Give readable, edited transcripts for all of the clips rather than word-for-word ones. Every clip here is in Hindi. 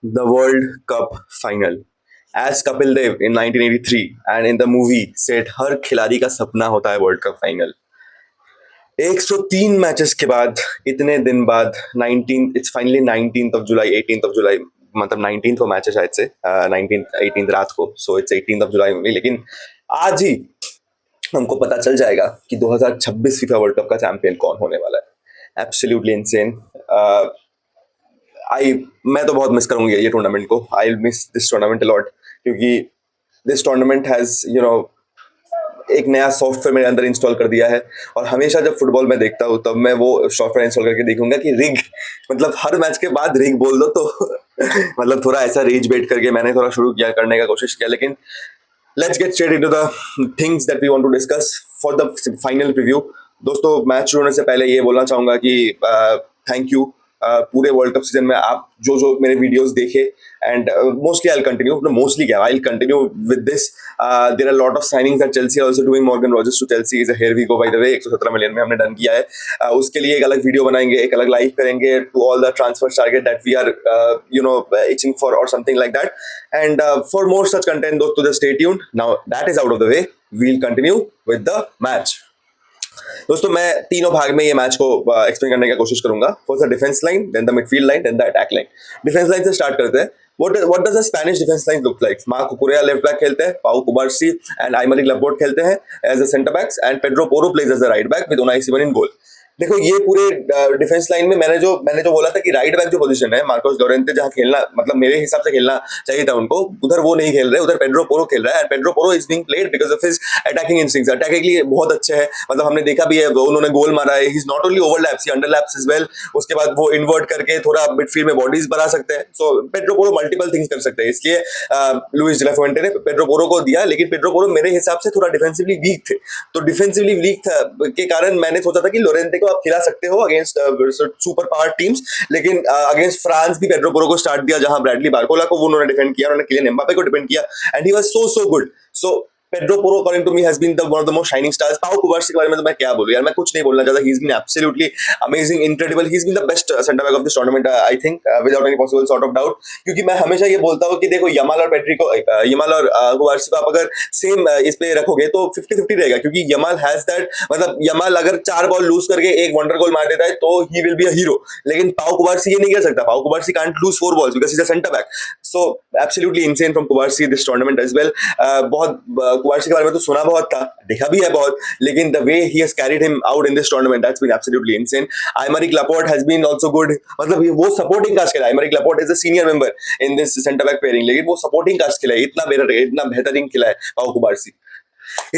the World Cup final. As Kapil Dev in 1983 and in the movie said, हर खिलाड़ी का सपना होता है वर्ल्ड कप फाइनल. 103 मैचेस के बाद इतने दिन बाद 19 it's finally 19th of July 18th of July मतलब 19th को मैच है शायद से 19th 18th रात को so it's 18th of July में लेकिन आज ही हमको पता चल जाएगा कि 2026 फीफा वर्ल्ड कप का चैंपियन कौन होने वाला है. Absolutely insane. आई मैं तो बहुत मिस करूंगी ये टूर्नामेंट को. I miss this tournament a lot क्योंकि दिस टूर्नामेंट हैज एक नया सॉफ्टवेयर मेरे अंदर इंस्टॉल कर दिया है और हमेशा जब फुटबॉल में देखता हूँ तब मैं वो सॉफ्टवेयर इंस्टॉल करके देखूंगा कि रिग मतलब हर मैच के बाद रिग बोल दो तो मतलब थोड़ा ऐसा रेज बेट करके मैंने थोड़ा शुरू किया करने का कोशिश किया. लेकिन let's get straight into the things that we want to discuss for the final review. दोस्तों मैच शुरू होने से पहले ये बोलना चाहूंगा कि थैंक यू. पूरे वर्ल्ड कप सीजन में आप जो जो मेरे वीडियोस देखे and mostly I continue mostly क्या I continue with this. There are lot of signings that Chelsea are also doing. Morgan Rogers to Chelsea is here we go bye the way 117 million में हमने डन किया है. उसके लिए एक अलग वीडियो बनाएंगे एक अलग लाइव करेंगे to all the transfer target that we are itching for और something like that. And for more such content दोस्तों just stay tuned. Now that is out of the way we will continue with the match. दोस्तों मैं तीनों भाग में ये मैच को एक्सप्लेन करने की कोशिश करूंगा. First the defence line, then the midfield line, then the attack line. Defence line से स्टार्ट करते हैं. What does the Spanish defense line look like? Marc Cucurella left back खेलते हैं, Pau Cubarsi and Aymeric Laporte खेलते हैं as a centre backs and Pedro Porro plays as a right back with Unai Simon in goal. देखो ये पूरे डिफेंस लाइन में मैंने जो बोला था कि राइट बैक जो पोजीशन है मार्कोस लोरेंते जहां खेलना मतलब मेरे हिसाब से खेलना चाहिए था उनको, उधर वो नहीं खेल रहे, उधर पेड्रो पोरो खेल रहा है. And Pedro Porro is being played because of his attacking instincts. Attackingly बहुत अच्छे है, मतलब हमने देखा भी है उन्होंने गोल मारा है. He is not only overlaps he underlaps as well. उसके बाद वो इन्वर्ट करके थोड़ा मिडफील्ड में बॉडीज बना सकते हैं. सो पेड्रो पोरो मल्टीपल थिंग्स कर सकते हैं. इसलिए लुइस डी ला फुएंटे ने पेड्रो पोरो को दिया. लेकिन पेड्रो पोरो मेरे हिसाब से थोड़ा डिफेंसिवली वीक थे. तो डिफेंसिवली वीक के कारण मैंने सोचा था कि लोरेंते को आप खिला सकते हो अगेंस्ट सुपर पावर टीम्स. लेकिन अगेंस्ट फ्रांस भी पेड्रो पोरो को स्टार्ट दिया जहां ब्रैडली बारकोला को वो उन्होंने डिफेंड किया, उन्होंने किलियन एम्बापे को डिफेंड किया and he was so good. So Pedro Porro, according to me, has been one of the most shining stars. Pau Kubarsi के बारे में तो मैं क्या बोलूं यार, मैं कुछ नहीं बोलना चाहता. He's been absolutely amazing, incredible. He's been the best center back of this tournament, I think, without any possible sort of doubt. क्योंकि मैं हमेशा ये बोलता हूँ कि देखो यमाल और पेड्री को यमाल और कुबार्सी को आप अगर सेम इस पे रखोगे तो 50-50 रहेगा. क्योंकि यमाल हैज दैट, मतलब यमाल अगर 4 बॉल लूज करके एक वंडर गोल मार देता है तो he will be a hero. लेकिन पाउ कुबार्सी ये नहीं कर सकता. पाउ कुबार्सी can't loose 4 balls because he's a center back. So absolutely insane from Kubarsi this tournament as well. बहुत कुबार्सी के बारे में तो सुना बहुत था, देखा भी है बहुत, लेकिन the way he has carried him out in this tournament that's been absolutely insane. Aymeric Laporte has been also good. मतलब वो सपोर्टिंग कास्ट खेला है. Aymeric Laporte is a senior member in this center back pairing, लेकिन वो सपोर्टिंग कास्ट खेला है. इतना बेहतरीन खेला है पाउ कुबार्सी.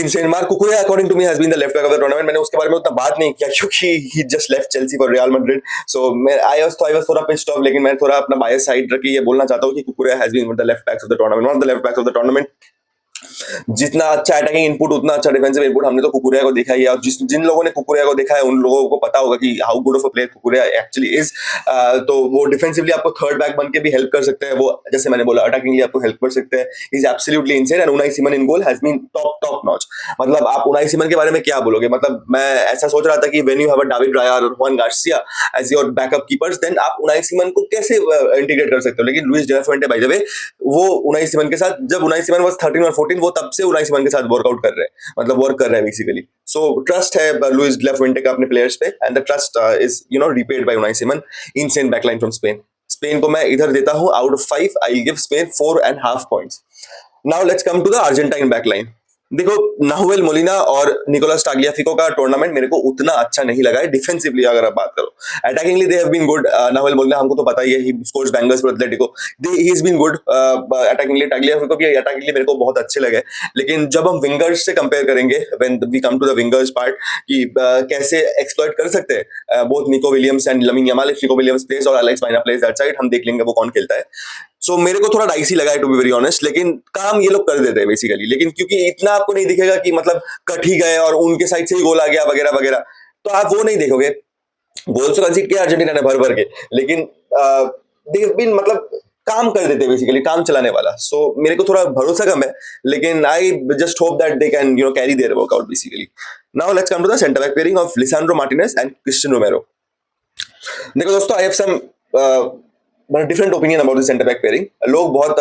Insane. Marc Cucurella, according to me, has been the left back of the tournament. मैंने उसके बारे में उतना बात नहीं किया क्योंकि he just left Chelsea for Real Madrid. So I was थोड़ा pissed off, लेकिन मैं थोड़ा अपना bias साइड रख के ये बोलना चाहता हूँ कि Cucurella has been one of the left backs of the tournament, one of the left backs of the tournament. जितना अच्छा अटैकिंग इनपुट उतना अच्छा डिफेंसिव इनपुट हमने तो कुकुरेया को देखा ही है. और जिन लोगों ने कुकुरेया को देखा है उन लोगों को पता होगा कि how good of a player कुकुरेया actually is. तो वो डिफेंसिवली आपको थर्ड बैक बन के भी हेल्प कर सकते हैं. वो जैसे मैंने बोला अटैकिंगली आपको हेल्प कर सकते हैं. Is absolutely insane and Unai Simon in goal has been top notch. मतलब आप उनाई सिमन के बारे में क्या बोलोगे. मतलब मैं ऐसा सोच रहा था कि when you have a David Raya और Juan Garcia as your backup keepers then आप उनाई सिमन को कैसे इंटीग्रेट कर सकते हो. लेकिन Luis de la Fuente by the way वो उनाई सिमन के साथ जब उनाई सिमन वाज 13 और 14 वो तब से उनाई सिमन के साथ वर्कआउट कर रहे हैं, मतलब वर्क कर रहे हैं बेसिकली. सो ट्रस्ट है लुइस डी ला फुएंटे का अपने प्लेयर्स पे and the trust is repaid by Unai Simon. Insane backline from Spain. Spain को मैं इधर देता हूं out of 5 I give Spain 4.5 points. Now let's come to the Argentine backline. देखो नाहुएल मोलिना और निकोलस टाग्लियाफिको का टूर्नामेंट मेरे को उतना अच्छा नहीं लगा है डिफेंसिवली. अगर आप बात करो attackingly they have been good. Nahuel Molina हमको तो पता ही है he scores bangers for Atletico. He is been good attackingly. Tagliafico भी अटैकिंगली मेरे को बहुत अच्छे लगे. लेकिन जब हम विंगर्स से कंपेयर करेंगे when we come to the wingers part कि कैसे एक्सप्लॉइट कर सकते हैं both Nico Williams and Lamine Yamal. If Nico Williams plays और Alex Baena plays that side हम देख लेंगे वो कौन खेलता है. सो मेरे को थोड़ा डाइसी लगा है टू बी वेरी ऑनेस्ट. लेकिन काम ये लोग कर देते हैं बेसिकली. लेकिन क्योंकि इतना आपको नहीं दिखेगा कि मतलब कट ही गए और उनके साइड से ही गोल आ गया वगैरह वगैरह, तो आप वो नहीं देखोगे. गोल तो कंसीड किया अर्जेंटीना ने भर भर के, लेकिन दे हैव बीन मतलब काम कर देते हैं बेसिकली, काम चलाने वाला. सो मेरे को थोड़ा भरोसा कम है. लेकिन I just hope that they can carry their workout basically. Now let's come to the centre back pairing of Lisandro Martinez and Cristian Romero. देखो दोस्तों I have some different opinion about the centre back pairing. लोग बहुत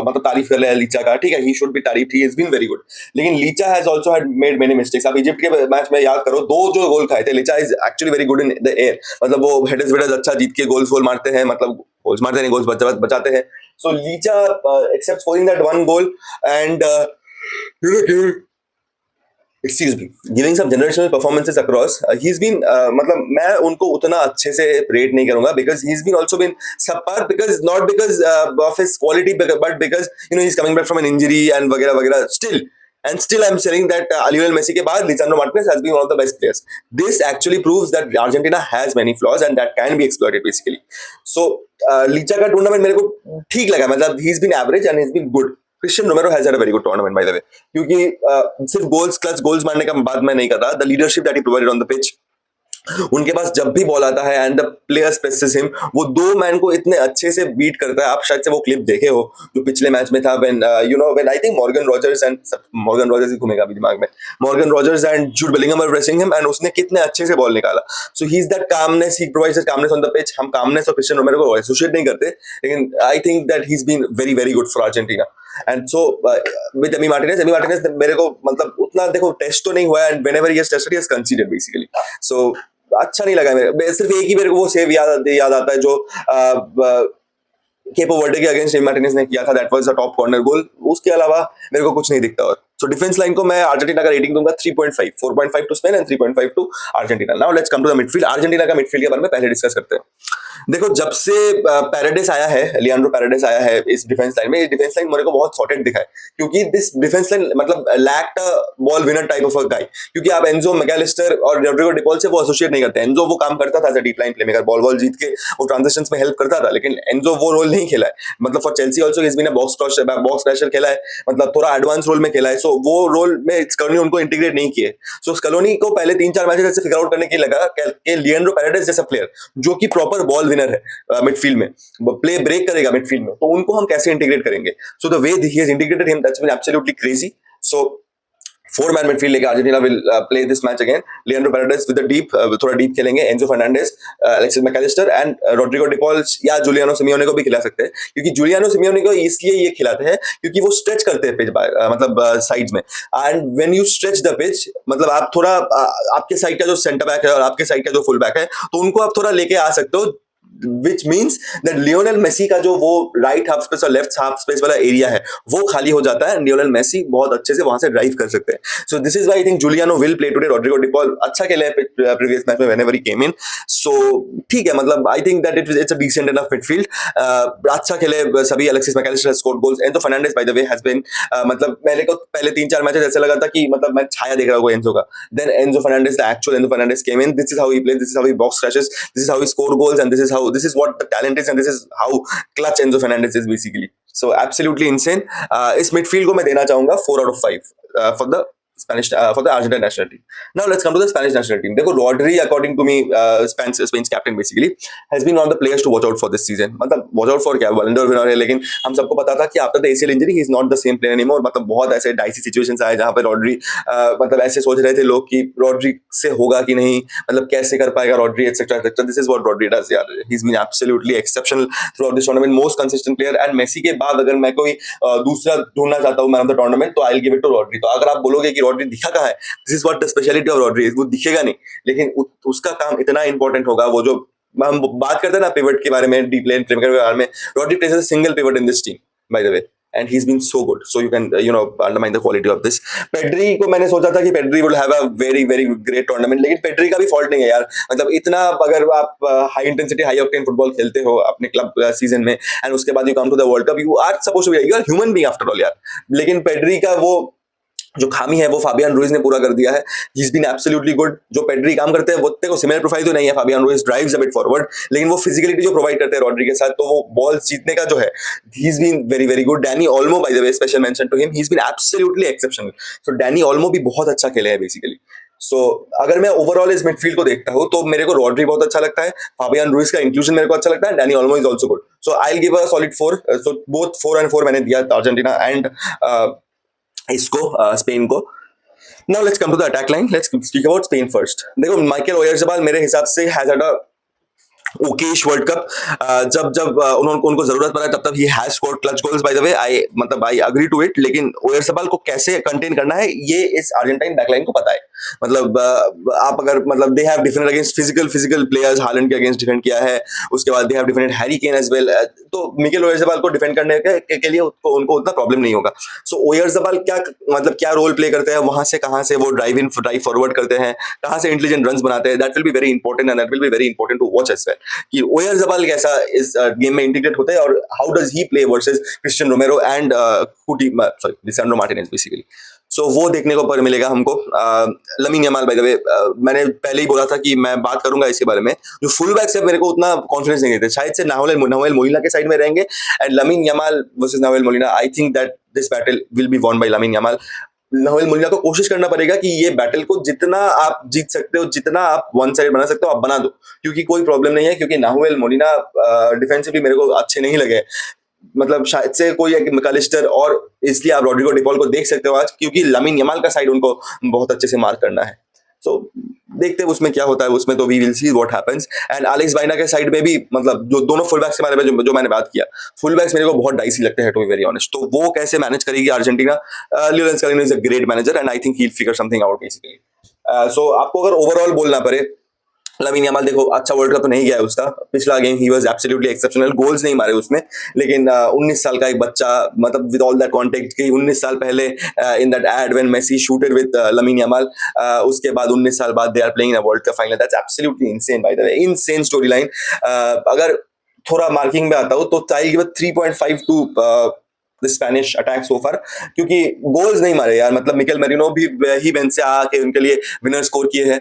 मतलब तारीफ कर रहे हैं लीचा का, ठीक है, ही शुड बी तारीफ, he is been very good, लेकिन Licha has also had made many mistakes. आप इजिप्ट के मैच में याद करो, दो जो गोल खाए थे, Licha is actually very good in the air, मतलब वो हेडर्स वेडर्स अच्छा जीत के गोल्स गोल मारते हैं, मतलब गोल्स मारते नहीं, गोल्स बचाते हैं। So Licha except scoring that one goal and excuse me, giving some generational performances across, he is been, मतलब मैं उनको उतना अच्छे से रेट नहीं करूंगा, because he is been also been subpar, because not because of his quality, but because he is coming back from an injury and वगैरह वगैरह। Still I'm saying that Lionel Messi के बाद Lisandro Martinez has been one of the best players. This actually proves that Argentina has many flaws and that can be exploited basically. So Licha का टूर्नामेंट मेरे को ठीक लगा, मतलब he's been average and he's been good. Christian रोमेरो has had a very good tournament bye the वे, क्योंकि सिर्फ गोल्स क्लच गोल्स मारने का बात मैं नहीं कर रहा, the leadership that he provided on the pitch, उनके पास जब भी बॉल आता है and the players presses him, वो दो मैन को इतने अच्छे से बीट करता है। आप शायद से वो क्लिप देखे हो जो पिछले मैच में था, when when I think Morgan Rogers he घूमेगा अभी दिमाग में, Morgan Rogers and Jude Bellingham were pressing him and उसने कितने अच्छे से बॉल निकाला। So he is that calmness, he provides that calmness on the pitch. हम कामनेस और क्रिस्टियन रोमेरो को एसोसिएट नहीं करते, लेकिन I think that he is been very very good for Argentina. And so with Emi Martinez मेरे को मतलब उतना, देखो टेस्ट तो नहीं हुआ and whenever he has tested he has considered basically, so अच्छा नहीं लगा मेरे। सिर्फ एक ही मेरे को वो सेव याद आता है जो केपो वर्डे के अगेंस्ट एमी मार्टिनेज ने किया था, that was a top corner goal. उसके अलावा मेरे को कुछ नहीं दिखता। और सो डिफेंस लाइन को मैं अर्जेंटीना का रेटिंग दूंगा 3.5, 4.5 to Spain and 3.5 to Argentina. Now let's come to the midfield. Argentina का मिडफील्ड के बारे में पहले डिस्कस करते हैं। देखो, जब से पैराडेस आया है, लियांड्रो पैराडेस आया है इस डिफेंस लाइन में, ये डिफेंस लाइन मेरे को बहुत सॉर्टेड दिखा है, क्योंकि दिस डिफेंस लाइन मतलब lacked a ball winner type of a guy, क्योंकि आप एंजो मैकलिस्टर और रॉड्रिगो डिपॉल से वो एसोसिएट नहीं करते। एंजो वो काम करता था as a deep line playmaker, ball जीत के वो ट्रांजिशंस में हेल्प करता था, लेकिन एंजो वो रोल नहीं खेला है। मतलब for Chelsea also is been a box crasher खेला है, मतलब थोड़ा एडवांस रोल में खेला है, सो वो रोल में स्कलोनी उनको इंटीग्रेट नहीं किए। सो स्कलोनी को पहले 3-4 मैचेस ऐसे फिगर आउट करने के लगा कि लियांड्रो पैराडेस जैसा प्लेयर जो कि प्रॉपर बॉल विनर है मिडफील्ड में, प्ले ब्रेक करेगा मिडफील्ड में, तो उनको हम कैसे इंटीग्रेट करेंगे। So the way he has integrated him, that's been absolutely crazy. So 4 man midfield लेके Argentina will play this match again. Leandro Paredes with the deep, थोड़ा डीप खेलेंगे, Enzo Fernandez, Alexis MacAllister and Rodrigo De Paul, या जूलियानो सिमियोने को भी खिला सकते हैं, क्योंकि जूलियानो सिमियोने को इसलिए ये खिलाते हैं क्योंकि वो स्ट्रेच करते हैं पिच, मतलब साइड्स में। And when you stretch the pitch, मतलब आप थोड़ा आपके साइड का जो सेंटर बैक है और आपके साइड का जो फुल बैक है, तो उनको आप थोड़ा लेके आ सकते हो, which means that Lionel Messi का जो वो राइट हाफ स्पेस और लेफ्ट हाफ स्पेस वाला एरिया है वो खाली हो जाता है, लियोनेल मेसी बहुत अच्छे से वहां से ड्राइव कर सकते हैं। So this is why I think Giuliano will play today. Rodrigo De Paul अच्छा खेले प्रीवियस मैच में whenever he came in, so ठीक है, मतलब I think that it's a decent enough midfield. अच्छा खेले सभी। Alexis MacAllister scored goals, Enzo Fernandez by the way has been, मतलब मेरे को पहले 3-4 मैचेस ऐसे लगा था कि मतलब मैं छाया देख रहा हूं एंजो का, then Enzo Fernandez, the actual Enzo Fernandez came in, this is how he plays, this is how he box crashes, this is how he score goals and this is what the talent is and this is how clutch Enzo Fernandez is basically. So absolutely insane. इस midfield को मैं देना चाहूंगा 4 out of 5 for the for the Argentine national team. Now let's come to the Spanish national team. देखो, Rodri according to me Spain's captain basically has been one of the players to watch out for this season. मतलब watch out for क्या, Ballon d'Or winner है, लेकिन हम सबको पता था कि after the ACL injury he is not the same player anymore. मतलब बहुत ऐसे dicey situations आए जहाँ पे Rodri मतलब ऐसे सोच रहे थे लोग कि Rodri से होगा कि नहीं, मतलब कैसे कर पाएगा Rodri etc etc. This is what Rodri does यार. He's been absolutely exceptional throughout this tournament, most consistent player. And Messi के बाद अगर मैं कोई दूसरा ढूंढना चाहता हूँ मैन ऑफ द टूर्नामेंट, तो I'll give it to Rodri. तो अगर आप बोलोगे कि Rodri दिखा कहाँ है, this is what the speciality of Rodri is, वो दिखेगा नहीं, लेकिन उसका काम इतना इंपॉर्टेंट होगा। वो जो हम बात करते हैं ना पिवट के बारे में, डीप लेन प्लेमेकर के बारे में, Rodri plays as a single pivot in this team by the way, and he's been so good, so you can undermine the quality of this. Pedri को मैंने सोचा था कि Pedri will have a very very great tournament, लेकिन Pedri का भी फॉल्ट नहीं है यार। मतलब इतना अगर आप high intensity high octane football खेलते हो अपने क्लब सीजन में एंड उसके बाद you come to the World Cup, you are supposed to be, you are human being after all यार। लेकिन Pedri का वो जो खामी है वो फाबियन रुइज ने पूरा कर दिया है। He is been absolutely good. जो पेड्री काम करते हैं वो देखो सिमिलर प्रोफाइल तो नहीं है, Fabian Ruiz drives a bit forward, लेकिन वो फिजिकलिटी जो प्रोवाइड करते हैं रॉड्री के साथ, तो वो बॉल्स जीतने का जो है, he is been very very good. Dani Olmo by the way, special mention to him, he is been absolutely exceptional. So Dani Olmo भी बहुत अच्छा खेले हैं बेसिकली। सो अगर मैं ओवरऑल इस मिडफील्ड को देखता हूं तो मेरे को रॉड्री बहुत अच्छा लगता है, फाबियन रुइज का इंक्लूजन मेरे को अच्छा लगता है, Danny Olmo is also good. So I will give a solid 4। So both 4 and 4 मैंने दिया अर्जेंटीना एंड इसको स्पेन को। Now let's come to the attack line. Let's speak about Spain first. देखो, माइकल ओयारज़ाबाल मेरे हिसाब से has had a okayish world cup. जब जब उन्होंने उनको जरूरत पड़ा तब तब he has scored clutch goals by the way. I मतलब आई अग्री टू इट, लेकिन ओयारज़ाबाल को कैसे कंटेन करना है ये इस अर्जेंटाइन बैकलाइन को पता है। मतलब आप अगर मतलब they have defended against physical players, Haaland के अगेंस्ट डिफेंड किया है, उसके बाद they have defended Harry Kane as well. तो मिकेल ओयारज़ाबाल को डिफेंड करने के लिए उनको उतना प्रॉब्लम नहीं होगा। सो ओयारज़ाबाल क्या मतलब क्या रोल प्ले करते हैं वहां से, कहां से वो ड्राइव फॉरवर्ड करते हैं, कहां से इंटेलिजेंट रन्स बनाते हैं, that will be very important and that will be very important to watch as well कि ओयारज़ाबाल कैसा इस गेम में इंटीग्रेट होता है और how does he play versus Christian रोमेरो and कुटी सॉरी लिसांड्रो मार्टिनेज बेसिकली। सो वो देखने को पर मिलेगा हमको। लमीन यमाल बाय द वे, मैंने पहले ही बोला था कि मैं बात करूंगा इसके बारे में। जो फुल बैक से मेरे को उतना कॉन्फिडेंस नहीं देते, शायद से नाहुल मोलिना के साइड में रहेंगे and Lamine Yamal versus Nahuel Molina. I think that this battle will be won by Lamine Yamal. Nahuel Molina को कोशिश करना पड़ेगा कि ये बैटल को जितना आप जीत सकते हो, जितना आप वन साइड बना सकते हो आप बना दो, क्योंकि कोई प्रॉब्लम नहीं है। क्योंकि नाहुल मोलिना डिफेंसिवली मेरे को अच्छे नहीं लगे। मतलब शायद से कोई एक मैकालिस्टर, और इसलिए आप रॉड्रिगो डिपॉल को देख सकते हो आज, क्योंकि लमीन यमाल का साइड उनको बहुत अच्छे से मार्क करना है। सो देखते हैं उसमें क्या होता है, उसमें तो we will see what happens. And Alex Baena के साइड में भी मतलब जो दोनों फुल बैक्स के बारे में जो मैंने बात किया, फुल बैक्स मेरे को बहुत डाइसी लगते हैं टू बी वेरी ऑनेस्ट। तो वो कैसे मैनेज करेगी Argentina? Lionel Scaloni is a great manager and I think he will figure something out basically. So आपको अगर ओवरऑल बोलना पड़े, लमीन यमाल देखो अच्छा वर्ल्ड कप तो नहीं गया है उसका। पिछला game he was absolutely exceptional, goals नहीं मारे उसने, लेकिन 19 साल का एक बच्चा, मतलब विद ऑल दैट कॉन्टेक्ट कि 19 साल पहले in that ad when Messi shooted with Lamine Yamal, उसके बाद 19 साल बाद they are playing in a world cup final. That's absolutely insane by the way, insane story line. अगर थोड़ा मार्किंग में आता हूँ तो I give 3.5 to the Spanish attack so far, क्योंकि गोल्स नहीं मारे यार। मतलब मिकेल मेरिनो भी ही बेंच से आके उनके लिए विनर स्कोर किए हैं।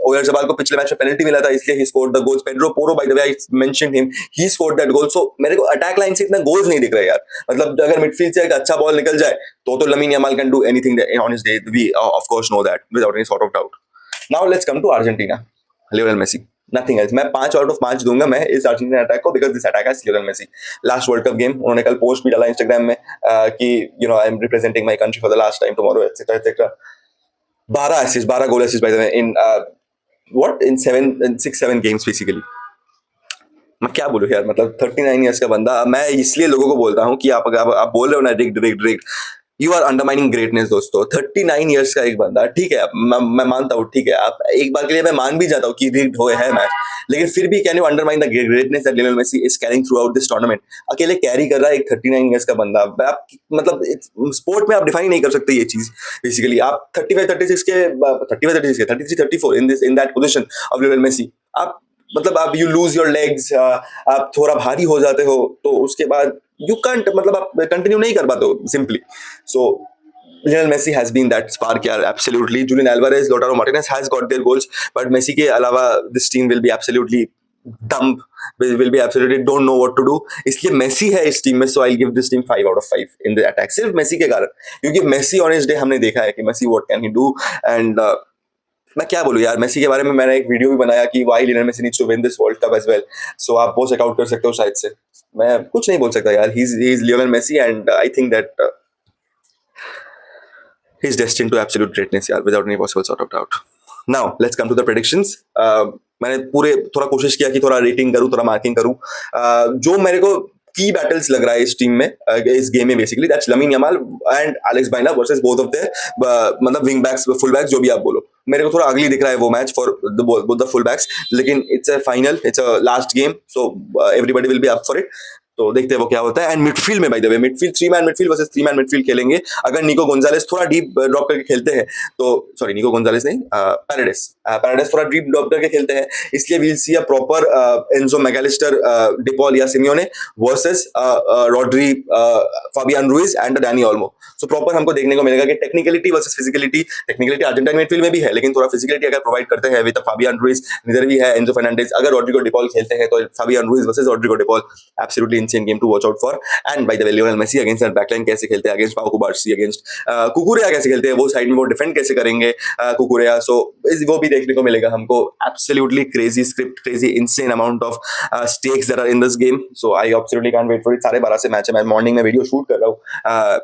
ओयारज़ाबाल को पिछले मैच में पेनल्टी मिला था, इसलिए he scored the goals. Pedro Porro by the way I mentioned him, he scored that goal. So मेरे को अटैक लाइन से इतना गोल्स नहीं दिख रहे यार। मतलब अगर मिडफील्ड से एक अच्छा बॉल निकल जाए तो Lamine Yamal can do anything on his day, we of course know that without any sort of doubt. Now let's come to Argentina, Lionel Messi, nothing else. मैं 5 आउट ऑफ 5 दूंगा मैं इस अर्जेंटीना अटैक को, because this attack has Lionel Messi. Last World Cup game उन्होंने कल पोस्ट भी डाला इंस्टाग्राम में कि you know I am representing my country for the last time tomorrow etcetera etcetera. 12 goal assist bye the way in what in 6 7 games basically. मैं क्या बोलूं यार, मतलब 39 ईयर्स का बंदा। मैं इसलिए लोगों को बोलता हूँ कि आप बोल रहे हो ना rigged rigged rigged, you are undermining greatness दोस्तों। 39 ईयर्स का एक बंदा, ठीक है मैं मानता हूँ, ठीक है आप एक बार के लिए मैं मान भी जाता हूँ कि रिग्ड हो है मैच, लेकिन फिर भी can you undermine the greatness that Lionel Messi is carrying throughout this tournament? अकेले कैरी कर रहा है एक 39 ईयर्स का बंदा। आप मतलब स्पोर्ट में आप डिफाइन नहीं कर सकते ये चीज बेसिकली। आप 33 34 in that position of Lionel Messi, आप मतलब आप यू लूज योर लेग्स, आप थोड़ा भारी हो जाते हो, तो उसके बाद यू कांट मतलब आप कंटिन्यू नहीं कर पाते हो simply. So Lionel Messi has been that spark, yeah, absolutely. Julian Alvarez, Lautaro Martinez has got their goals, but Messi के अलावा this team will be absolutely dumb, will be absolutely don't know what to do. इसलिए मेसी है इस टीम में, so I'll give this team 5 out of 5 in the attack, सिर्फ मेसी के कारण। क्योंकि मेसी on his day हमने देखा है कि Messi what can he do, and मैं क्या बोलूं यार, मेसी के बारे में मैंने एक वीडियो भी बनाया कि why Lionel Messi needs to win this world cup as well. So आप वो चेकआउट कर सकते हो शायद से। मैं कुछ नहीं बोल सकता यार, he is Lionel Messi and I think that he is destined to absolute greatness यार, without any possible sort of doubt. Now let's come to the predictions. मैंने पूरे थोड़ा कोशिश किया कि थोड़ा रेटिंग करूं, थोड़ा मार्किंग करूं। जो मेरे को की बैटल्स लग रहा है इस टीम में, इस गेम में basically, that's Lamine Yamal and Alex Baena versus both of their मतलब विंग बैक्स, फुल बैक्स, जो भी आप बोलो। मेरे को थोड़ा अगली दिख रहा है वो match for the both the full backs, लेकिन it's a final, it's a last game, so everybody will be up for it. तो देखते हैं वो क्या होता है। एंड मिडफील्ड में by the way, midfield 3 man midfield versus 3 man midfield खेलेंगे। अगर निको गोंजालेस थोड़ा डीप ड्रॉप करके खेलते हैं तो, सॉरी निको गोंजालेस नहीं, पैराडेस थोड़ा डीप ड्रॉप करके खेलते हैं, इसलिए we'll see a proper Enzo Mac Allister, De Paul या Simeone versus Rodri, Fabian Ruiz and Dani Olmo. So proper हमको देखने को मिलेगा कि technicality versus physicality. Technicality Argentine midfield में भी है, लेकिन थोड़ा फिजिकलिटी अगर प्रोवाइड करते हैं विद फाबियन रुइज, इधर भी है एंजो फर्नांडिस। अगर रॉड्रिगो डिपॉल खेलते हैं तो Fabian Ruiz versus Rodrigo De Paul, absolutely insane game to watch out for. And by the way, Lionel Messi against that backline कैसे खेलते हैं, अगेंस्ट पाउ कुबार्सी, अगेंस्ट कुकुरेया कैसे खेलते हैं, वो साइड में वो डिफेंड कैसे करेंगे कुकुरेया। सो वो भी देखने को मिलेगा हमको। Absolutely crazy script, crazy insane amount of stakes that are in this game. So I absolutely can't wait for it. 12:30 से मैच है, मैं मॉर्निंग में वीडियो शूट कर रहा हूँ,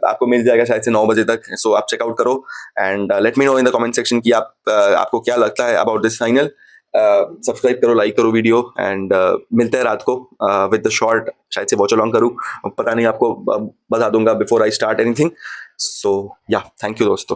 आपको मिल जाएगा शायद से 9 बजे तक। सो आप चेकआउट करो and let me know in the comment section कि आपको क्या लगता है अबाउट दिस फाइनल। सब्सक्राइब करो, लाइक करो वीडियो, एंड मिलते हैं रात को विद द शॉर्ट, शायद से वॉच अलॉन्ग करूँ, पता नहीं, आपको बता दूंगा बिफोर आई स्टार्ट एनीथिंग। सो या, थैंक यू दोस्तों।